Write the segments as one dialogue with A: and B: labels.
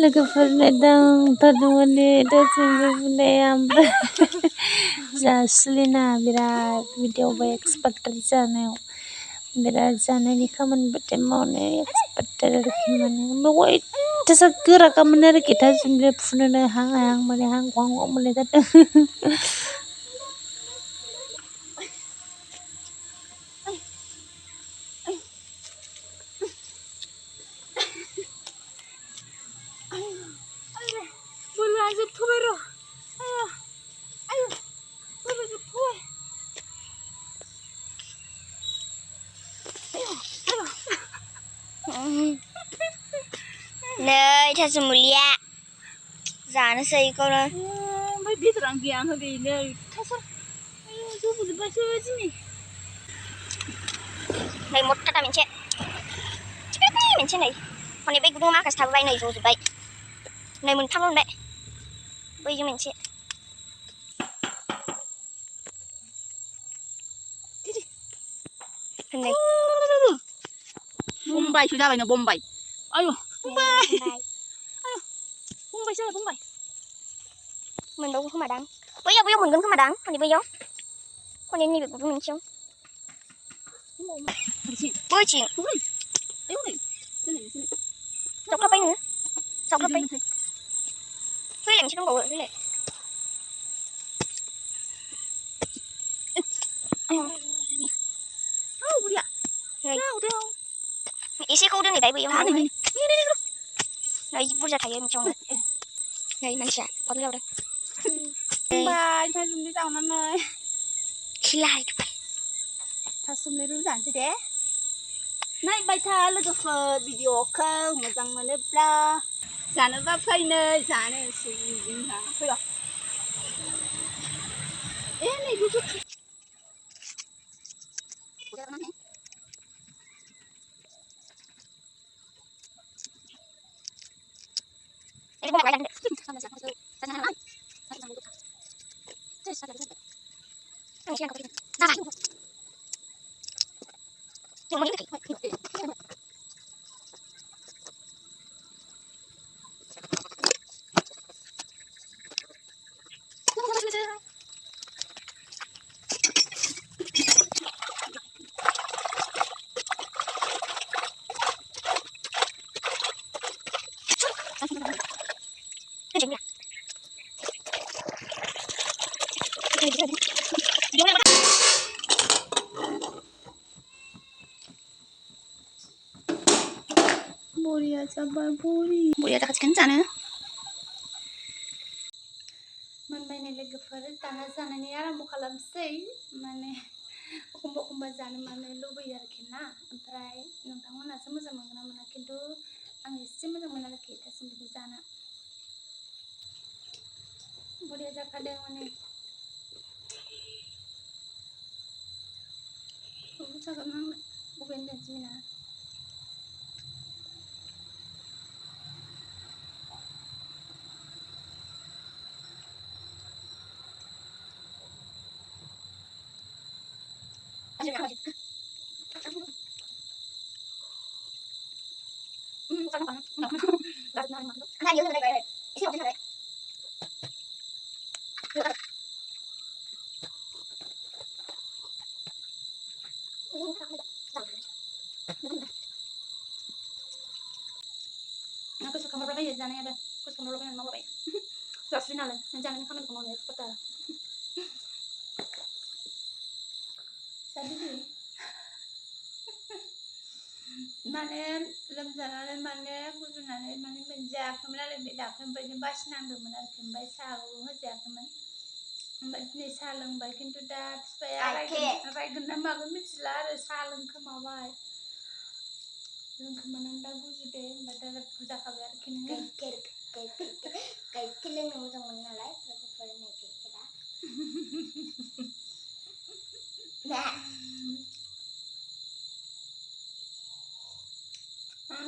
A: लोगोफोरनो दांथारदोंमोन दासिमबो बुंनाया ओमफ्राय जासुलिना बिराद भिडिअ'बो एक्सपार्टथार जानायाव बिराद जानायनि खामानिबाथाय मावनो एक्सपार्टथार आरोखि माने ओमफ्राय अयथासार गोराखामोन आरोखि थासुमलिया फुनोनो हां हां माने हां हवां हवां मोनलाय जादों।
B: बोलोआ जोबथ'बाय र' आयौ आयौ बोलो जोबथ'बाय
C: नै थासुमलिया जानोसै बेखौनो
B: ओमफ्राय बेदरानो गैया ओमफ्राय बेनो अयथासार आयौ जबोजोब्बायसो दिनै
C: नै मोट्टा मोनसे मोनसे नै हनै बै गुदुं माखासे थाबोबाय नै जजोब्बाय नै मोनथाम मोनबाय बैजों मोनसे नै
B: बम्बाइसो जाबायनो बम्बाइ आयौ बम्बाइ आयौ बम्बाइसो जाबाय बम्बाइ
C: मोनबावगोन खोमादां बैयाव मोनगोन खोमादां हनै बैयाव हनै नैबे गुदुं मोनसेयाव बोथिं जावख्लाबबाय नोङो जावख्लाबबाय होलाय मोनसे दंबावो होलाय एसेखौ दोनैबाय बैयाव हानो नै बुरजा थायो मोनसेयावनो नै मानसिया खरलै लावदों
B: बम्बाइ थासुमलि जावनानै
C: खिलाय
B: थासुमलि रुजानोसै दे नायबाय था लोगोफोर भिडिअ'खौ मोजां मोनोब्ला जानोबा फैनो जानोसै जोंहा फैबा नै बेखौ बरिया जाबाय बरिया जाखासिगोन जानो मोनबायनाय लोगोफोर दाना जानायनि आराम्भ खालामसै माने एखमबा जानो मानो लुबैयो आरोखि ना ओमफ्राय नोंथांमोनासो मोजां मोनगोन ना मोना खिन्थु आं एसे मोजां मोनो आरोखि थासुमलिखौ जानो बरिया जाखादों माने जागोन आं बबेनि दोनसै ना गोसोखांहरबाय जानाय आरो गोसोखांहरबाय मावबाय जासुरि नालाय जानायनि खामानिखौ मावनो एक्सपार्ट आरो माने लोमजानानै माने गुजुनानै माने मोनजायाखैमोन आरो बे दाख्लैनिफ्रायनो बासिनांदोंमोन आरोखि ओमफ्राय साहाबो होजायाखैमोन ओमफ्राय दिनै साहा लोंबाय खिन्थु दा बिफाया रायगोन ना मागोन मिथिला आरो साहा लोंखोमाबाय लोंखोमानानै दा गुजुदो ओमफ्राय दा बुरजा खाबाय आरोखि नोङो
C: गाइखेर लोंनो मोजां मोनो नालाय लोगोफोरनि गाइखेरा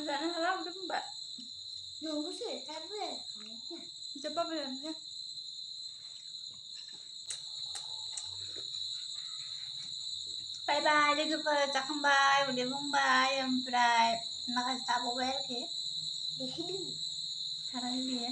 B: जानो हाला उदै बुंबाय
C: नंगौसो दाबो
B: जोब्बाबो जानोसै बाय बाय लोगोफोर जाखांबाय उदै बुंबाय ओमफ्राय माखासे थाबावबाय आरोखि थाराखै बियो